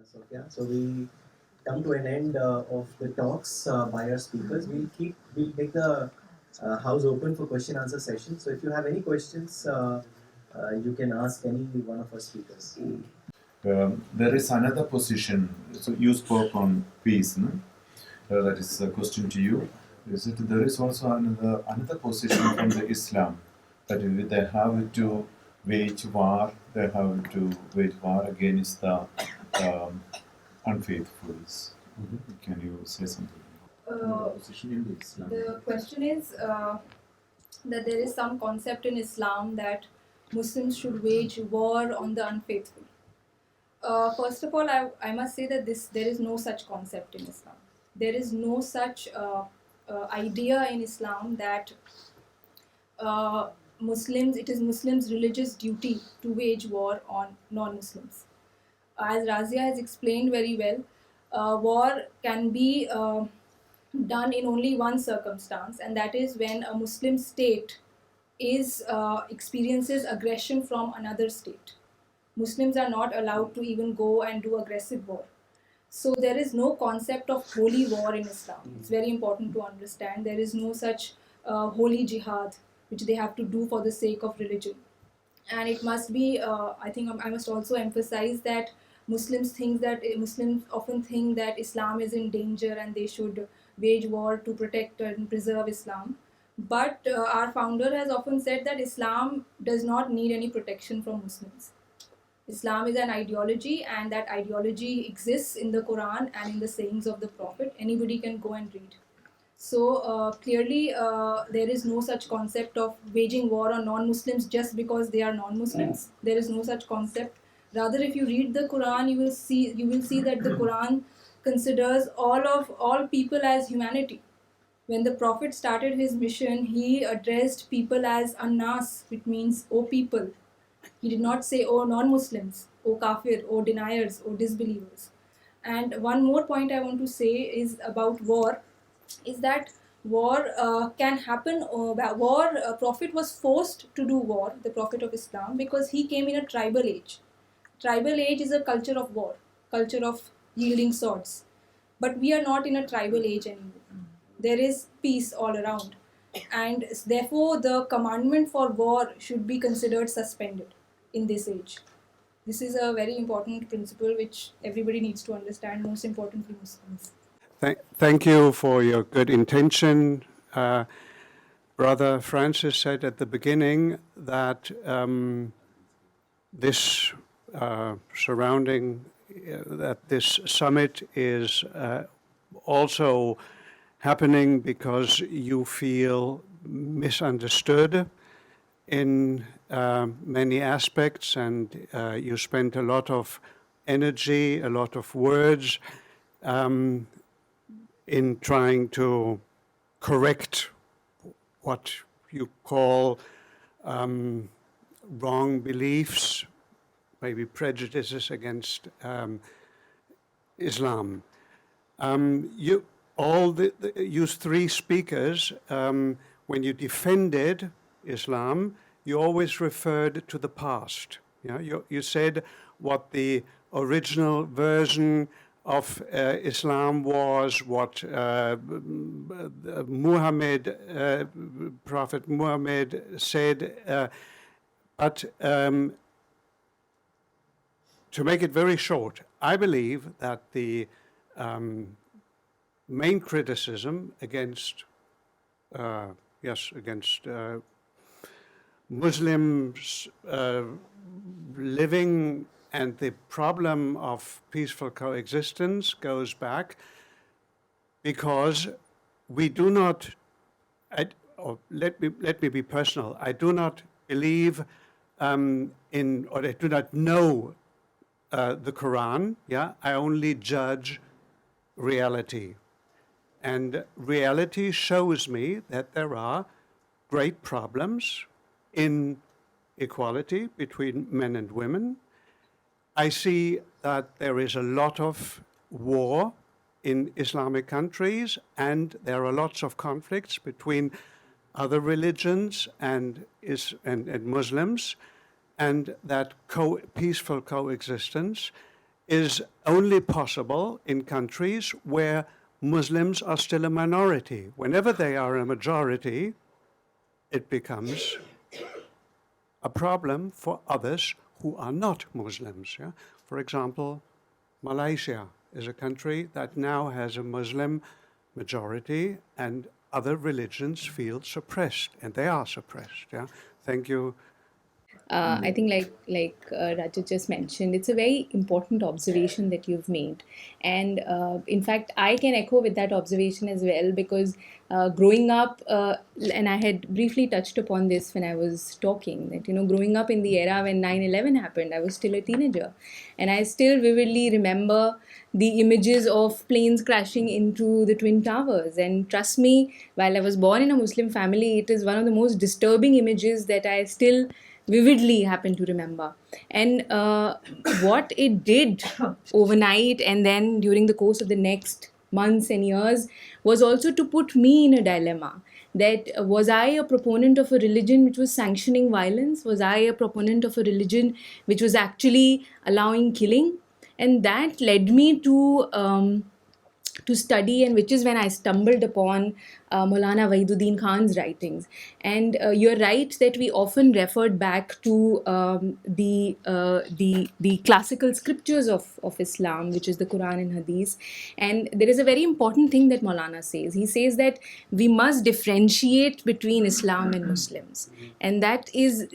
Sophia. So we come to an end of the talks by our speakers. We'll make the house open for question answer session. So if you have any questions, you can ask any one of our speakers. There is another position. So you spoke on peace, no? That is a question to you. Is it, there is also another position from the Islam that they have to wage war. They have to wage war against the unfaithfuls. Can you say something? Position in the Islam. The question is that there is some concept in Islam that Muslims should wage war on the unfaithful. First of all, I must say that there is no such concept in Islam. There is no such idea in Islam that it is Muslims' religious duty to wage war on non-Muslims. As Razia has explained very well, war can be done in only one circumstance, and that is when a Muslim state experiences aggression from another state. Muslims are not allowed to even go and do aggressive war. So there is no concept of holy war in Islam. It's very important to understand. There is no such holy jihad which they have to do for the sake of religion. And it must be, I think I must also emphasize that Muslims often think that Islam is in danger and they should wage war to protect and preserve Islam. But our founder has often said that Islam does not need any protection from Muslims. Islam is an ideology, and that ideology exists in the Quran and in the sayings of the Prophet. Anybody can go and read. So clearly there is no such concept of waging war on non-Muslims just because they are non-Muslims. There is no such concept. Rather, if you read the Quran, you will see that the Quran considers all people as humanity. When the Prophet started his mission, he addressed people as Annas, which means "O people." He did not say "O non-Muslims," "O kafir," "O deniers," "O disbelievers." And one more point I want to say is about war, is that war can happen. Prophet was forced to do war, the Prophet of Islam, because he came in a tribal age. Tribal age is a culture of war, culture of yielding swords. But we are not in a tribal age anymore. There is peace all around. And therefore, the commandment for war should be considered suspended in this age. This is a very important principle which everybody needs to understand, most importantly Muslims. Thank you for your good intention. Brother Francis said at the beginning that this this summit is also happening because you feel misunderstood in many aspects, and you spent a lot of energy, a lot of words in trying to correct what you call wrong beliefs, maybe prejudices against Islam. You three speakers, when you defended Islam, you always referred to the past. You said what the original version of Islam was, what Prophet Muhammad said, but to make it very short, I believe that the main criticism against Muslims living and the problem of peaceful coexistence goes back because we do not, let me be personal, I do not believe or I do not know the Quran, I only judge reality. And reality shows me that there are great problems in equality between men and women. I see that there is a lot of war in Islamic countries, and there are lots of conflicts between other religions and Muslims, and that peaceful coexistence is only possible in countries where Muslims are still a minority. Whenever they are a majority, it becomes a problem for others who are not Muslims. Yeah? For example, Malaysia is a country that now has a Muslim majority, and other religions feel suppressed, and they are suppressed. Yeah? Thank you. I think, like Rajat just mentioned, it's a very important observation that you've made, and in fact, I can echo with that observation as well, because growing up, and I had briefly touched upon this when I was talking, that growing up in the era when 9/11 happened, I was still a teenager, and I still vividly remember the images of planes crashing into the Twin Towers. And trust me, while I was born in a Muslim family, it is one of the most disturbing images that I still vividly happen to remember. And what it did overnight and then during the course of the next months and years was also to put me in a dilemma, that was I a proponent of a religion which was sanctioning violence? Was I a proponent of a religion which was actually allowing killing? And that led me to study, and which is when I stumbled upon Maulana Wahiduddin Khan's writings. And you're right that we often referred back to the classical scriptures of Islam, which is the Quran and Hadith. And there is a very important thing that Maulana says. He says that we must differentiate between Islam and Muslims, and that is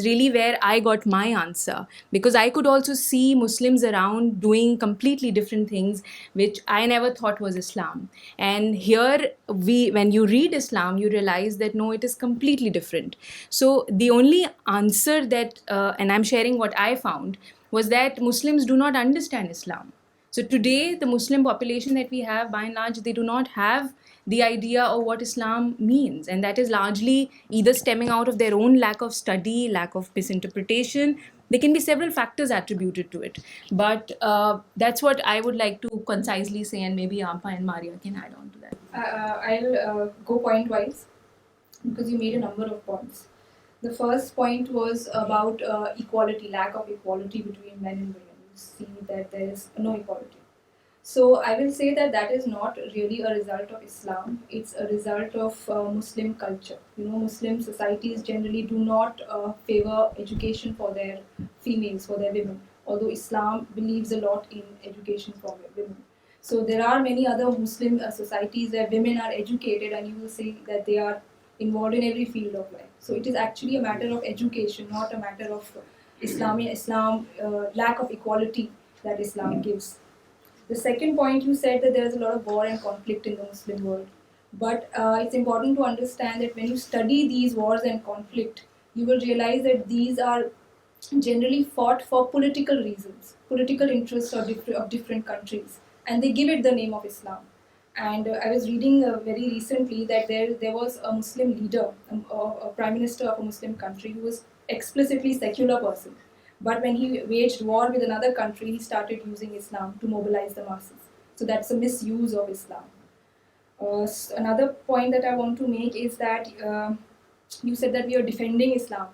really where I got my answer, because I could also see Muslims around doing completely different things, which I never thought was Islam. And here, when you read Islam, you realize that no, it is completely different. So the only answer that, and I'm sharing what I found, was that Muslims do not understand Islam. So today, the Muslim population that we have, by and large, they do not have the idea of what Islam means. And that is largely either stemming out of their own lack of study, lack of misinterpretation. There can be several factors attributed to it. But that's what I would like to concisely say, and maybe Ampa and Maria can add on to that. I'll go point wise, because you made a number of points. The first point was about equality, lack of equality between men and women. You see that there is no equality. So I will say that that is not really a result of Islam. It's a result of Muslim culture. Muslim societies generally do not favor education for their females, for their women, although Islam believes a lot in education for women. So there are many other Muslim societies where women are educated, and you will see that they are involved in every field of life. So it is actually a matter of education, not a matter of Islam lack of equality that Islam gives. The second point, you said that there is a lot of war and conflict in the Muslim world. But it's important to understand that when you study these wars and conflict, you will realize that these are generally fought for political reasons, political interests of different countries, and they give it the name of Islam. And I was reading very recently that there was a Muslim leader, a prime minister of a Muslim country, who was explicitly secular person. But when he waged war with another country, he started using Islam to mobilize the masses. So that's a misuse of Islam. Another point that I want to make is that you said that we are defending Islam.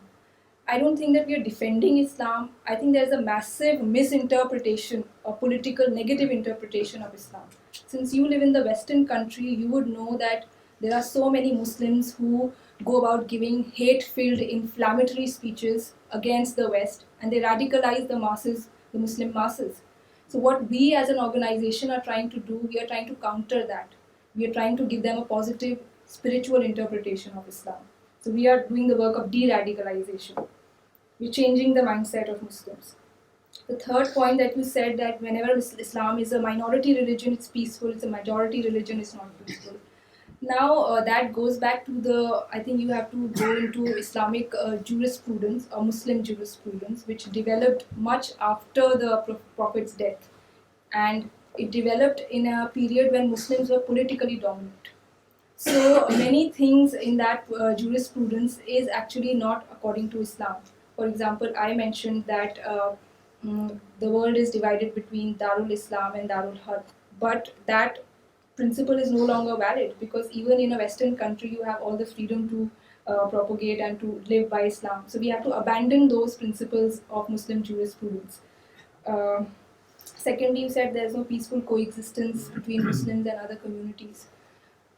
I don't think that we are defending Islam. I think there's a massive misinterpretation, a political negative interpretation of Islam. Since you live in the Western country, you would know that there are so many Muslims who go about giving hate-filled, inflammatory speeches against the West, and they radicalize the masses, the Muslim masses. So what we as an organization are trying to do, we are trying to counter that. We are trying to give them a positive spiritual interpretation of Islam. So we are doing the work of de-radicalization. We're changing the mindset of Muslims. The third point that you said, that whenever Islam is a minority religion, it's peaceful. It's a majority religion, it's not peaceful. Now that goes back to I think you have to go into Islamic jurisprudence or Muslim jurisprudence, which developed much after the Prophet's death. And it developed in a period when Muslims were politically dominant. So many things in that jurisprudence is actually not according to Islam. For example, I mentioned that the world is divided between Darul Islam and Darul Harb, but that principle is no longer valid, because even in a Western country you have all the freedom to propagate and to live by Islam. So we have to abandon those principles of Muslim jurisprudence. Secondly, you said there's no peaceful coexistence between Muslims and other communities.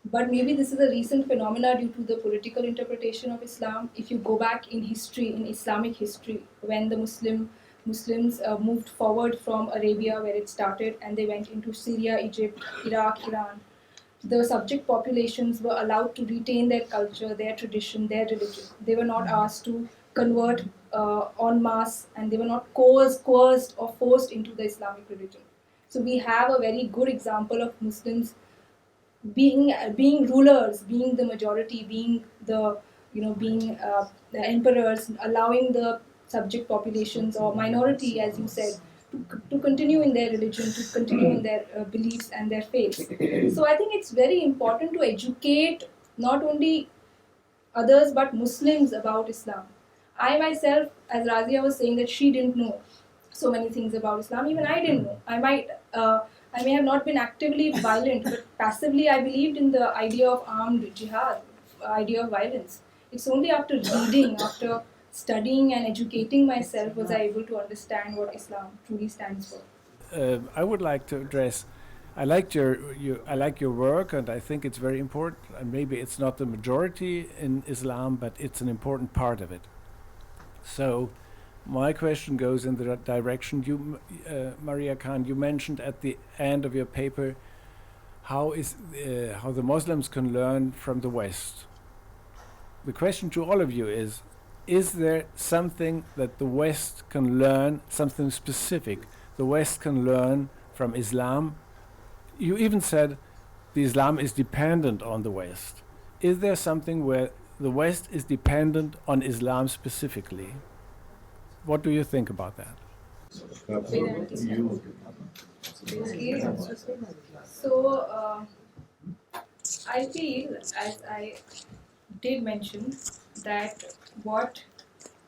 But maybe this is a recent phenomena due to the political interpretation of Islam. If you go back in history, in Islamic history, when the Muslims moved forward from Arabia, where it started, and they went into Syria, Egypt, Iraq, Iran, the subject populations were allowed to retain their culture, their tradition, their religion. They were not asked to convert en masse, and they were not coerced or forced into the Islamic religion. So we have a very good example of Muslims being rulers, being the majority, being the being the emperors, allowing the subject populations or minority, as you said, to continue in their religion, to continue in their beliefs and their faiths. So I think it's very important to educate not only others but Muslims about Islam. I myself, as Razia was saying, that she didn't know so many things about Islam. Even I didn't know. I may have not been actively violent, but passively I believed in the idea of armed jihad, idea of violence. It's only after reading, after studying and educating myself was I able to understand what Islam truly stands for. I would like to address. I like your work, and I think it's very important. And maybe it's not the majority in Islam, but it's an important part of it. So, my question goes in the direction you, Maria Khan. You mentioned at the end of your paper how the Muslims can learn from the West. The question to all of you is: is there something that the West can learn, something specific the West can learn from Islam? You even said the Islam is dependent on the West. Is there something where the West is dependent on Islam specifically? What do you think about that? You. Okay. So I feel, as I did mention, that what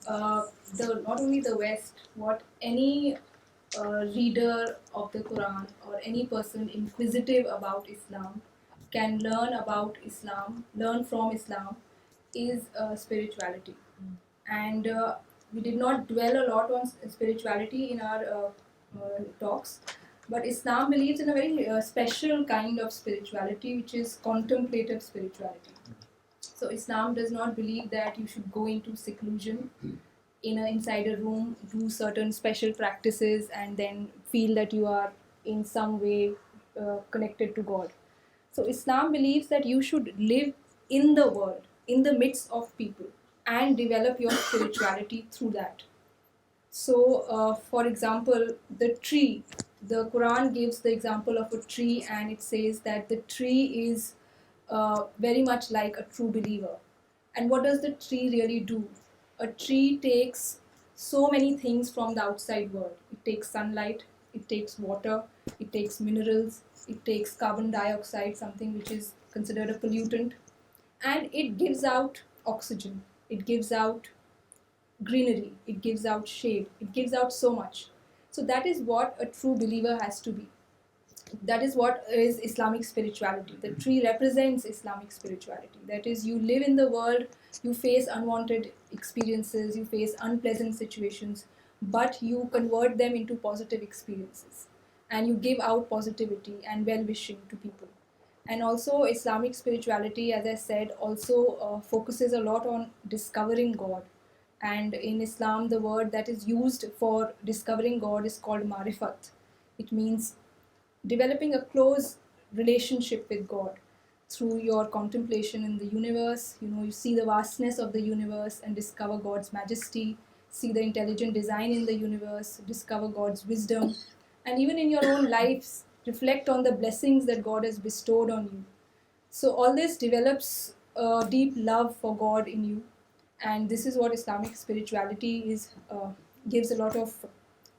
not only the West, what any reader of the Quran or any person inquisitive about Islam can learn about Islam, learn from Islam, is spirituality. And we did not dwell a lot on spirituality in our talks, but Islam believes in a very special kind of spirituality, which is contemplative spirituality. So Islam does not believe that you should go into seclusion inside a room, do certain special practices, and then feel that you are in some way connected to God. So Islam believes that you should live in the world, in the midst of people, and develop your spirituality through that. So, for example, the tree, the Quran gives the example of a tree, and it says that the tree is very much like a true believer. And what does the tree really do? A tree takes so many things from the outside world. It takes sunlight, it takes water, it takes minerals, it takes carbon dioxide, something which is considered a pollutant, and it gives out oxygen, it gives out greenery, it gives out shade, it gives out so much. So that is what a true believer has to be. That is what is Islamic spirituality. The tree represents Islamic spirituality. That is, you live in the world, you face unwanted experiences, you face unpleasant situations, but you convert them into positive experiences. And you give out positivity and well-wishing to people. And also, Islamic spirituality, as I said, also focuses a lot on discovering God. And in Islam, the word that is used for discovering God is called marifat. It means developing a close relationship with God through your contemplation in the universe. You see the vastness of the universe and discover God's majesty, see the intelligent design in the universe, discover God's wisdom, and even in your own lives, reflect on the blessings that God has bestowed on you. So all this develops a deep love for God in you, and this is what Islamic spirituality gives a lot of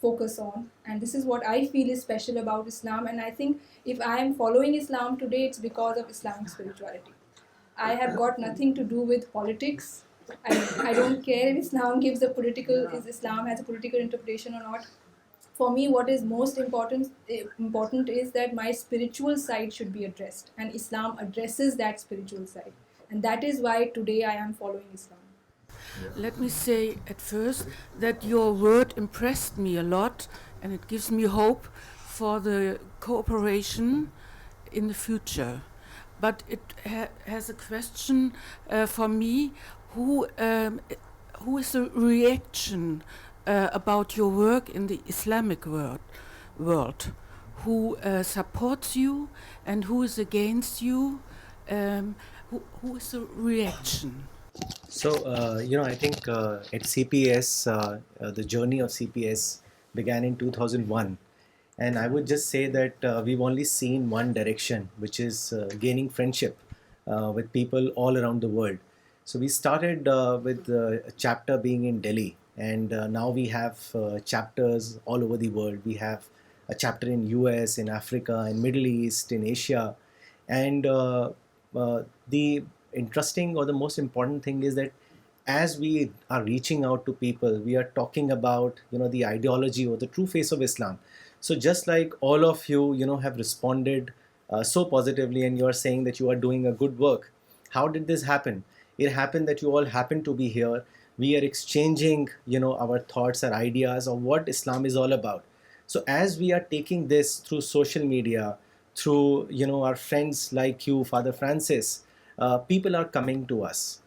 focus on, and this is what I feel is special about Islam. And I think if I am following Islam today, it's because of Islamic spirituality. I have got nothing to do with politics. I don't care if Islam is Islam has a political interpretation or not. For me, what is most important is that my spiritual side should be addressed, and Islam addresses that spiritual side, and that is why today I am following Islam. Let me say at first that your word impressed me a lot, and it gives me hope for the cooperation in the future. But it has a question for me: who who is the reaction about your work in the Islamic world? Who supports you and who is against you? Who is the reaction? So, I think at CPS, the journey of CPS began in 2001. And I would just say that we've only seen one direction, which is gaining friendship with people all around the world. So we started with a chapter being in Delhi, and now we have chapters all over the world. We have a chapter in US, in Africa, in Middle East, in Asia, and the interesting or the most important thing is that as we are reaching out to people, we are talking about the ideology or the true face of Islam. So just like all of you have responded so positively, and you are saying that you are doing a good work. How did this happen? It happened that you all happen to be here. We are exchanging our thoughts, our ideas of what Islam is all about. So as we are taking this through social media, through our friends like you, Father Francis, people are coming to us.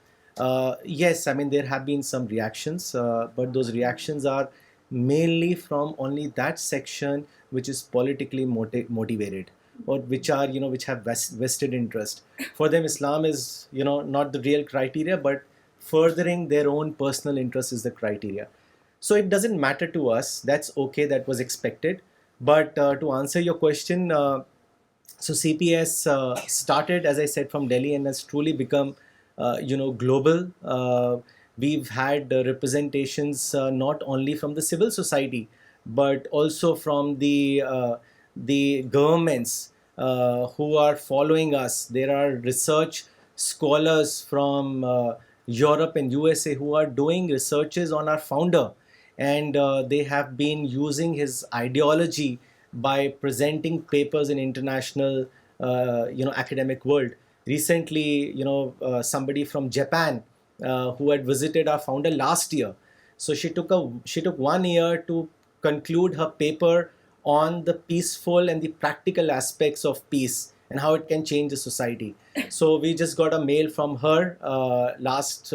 Yes, I mean there have been some reactions, but those reactions are mainly from only that section which is politically motivated, or which are which have vested interest. For them, Islam is not the real criteria, but furthering their own personal interest is the criteria. So it doesn't matter to us. That's okay. That was expected. But to answer your question, so CPS started, as I said, from Delhi and has truly become, global. We've had representations not only from the civil society, but also from the governments who are following us. There are research scholars from Europe and USA who are doing researches on our founder, and they have been using his ideology by presenting papers in international academic world. Recently, somebody from Japan who had visited our founder last year, so she took 1 year to conclude her paper on the peaceful and the practical aspects of peace and how it can change the society. So we just got a mail from her last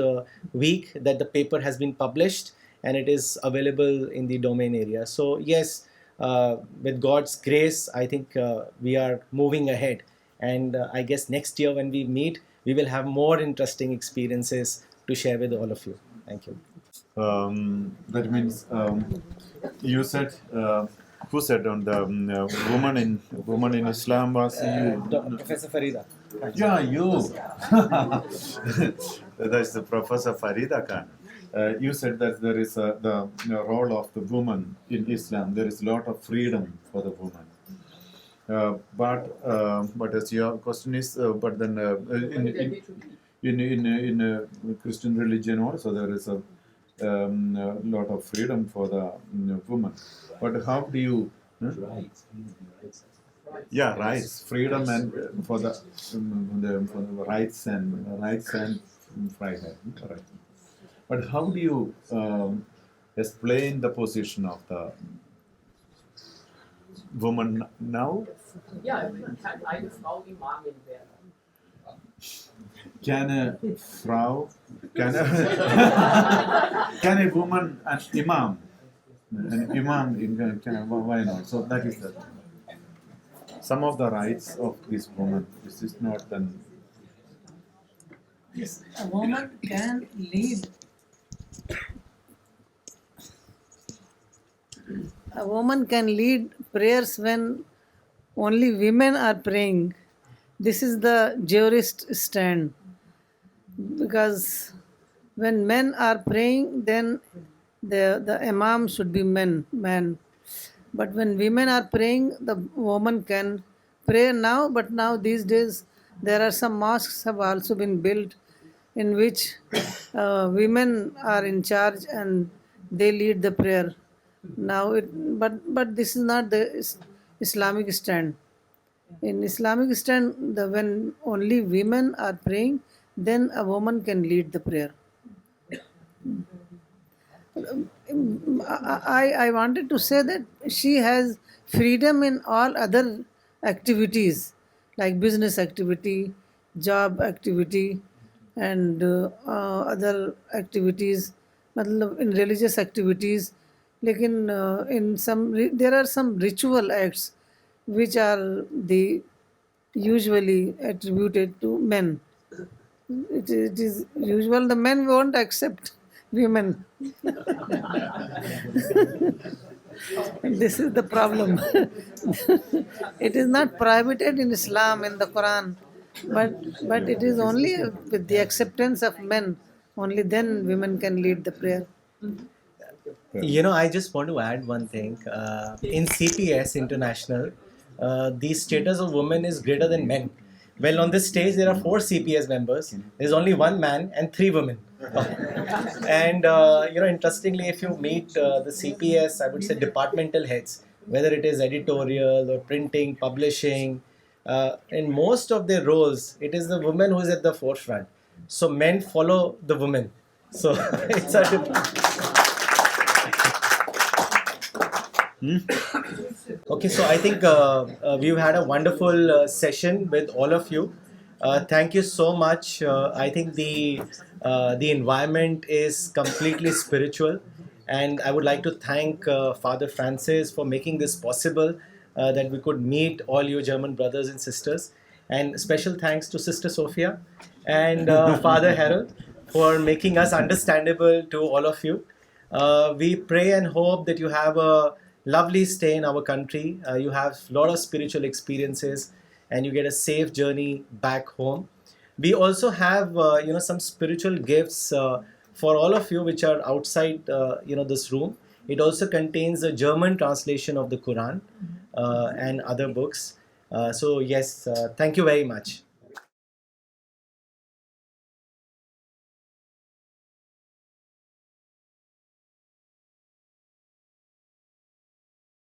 week that the paper has been published and it is available in the domain area. So yes, with God's grace, I think we are moving ahead. And I guess next year when we meet, we will have more interesting experiences to share with all of you. Thank you. That means you said who said on the woman in Islam was you? Professor Farida. Yeah, you. That's the Professor Farida Khan. You said that there is the role of the woman in Islam. There is a lot of freedom for the woman. But as your question is, but then in Christian religion also there is a lot of freedom for the woman. But how do you? Yeah, rights, freedom, and for the rights and freedom. Correct. But how do you explain the position of the woman now? Ja, kann eine Frau Imamin werden. Can a Frau, can a woman an imam? An imam, why not? So that is the, some of the rights of this woman. This is not an. Yes, a woman can lead. A woman can lead prayers when only women are praying. This is the jurist stand. Because when men are praying, then the imam should be man. But when women are praying, the woman can pray now. But now these days, there are some mosques have also been built in which women are in charge and they lead the prayer. Now, but this is not the Islamic stand. In Islamic stand, when only women are praying, then a woman can lead the prayer. I wanted to say that she has freedom in all other activities like business activity, job activity, and other activities, matlab in religious activities. लेकिन in some there are some ritual acts which are the usually attributed to men. It is usual the men won't accept women. This is the problem. It is not prohibited in Islam in the Quran, but it is only with the acceptance of men. Only then women can lead the prayer. You know, I just want to add one thing. In CPS International, the status of women is greater than men. Well, on this stage, there are 4 CPS members. There's only 1 man and 3 women. And, interestingly, if you meet the CPS, I would say departmental heads, whether it is editorial or printing, publishing, in most of their roles, it is the woman who is at the forefront. So men follow the women. So it's a Okay, so I think we've had a wonderful session with all of you. Thank you so much. I think the environment is completely spiritual, and I would like to thank Father Francis for making this possible. That we could meet all you German brothers and sisters, and special thanks to Sister Sophia and Father Harold for making us understandable to all of you. We pray and hope that you have a lovely stay in our country. You have a lot of spiritual experiences, and you get a safe journey back home. We also have, some spiritual gifts for all of you, which are outside, this room. It also contains a German translation of the Quran and other books. So yes, thank you very much.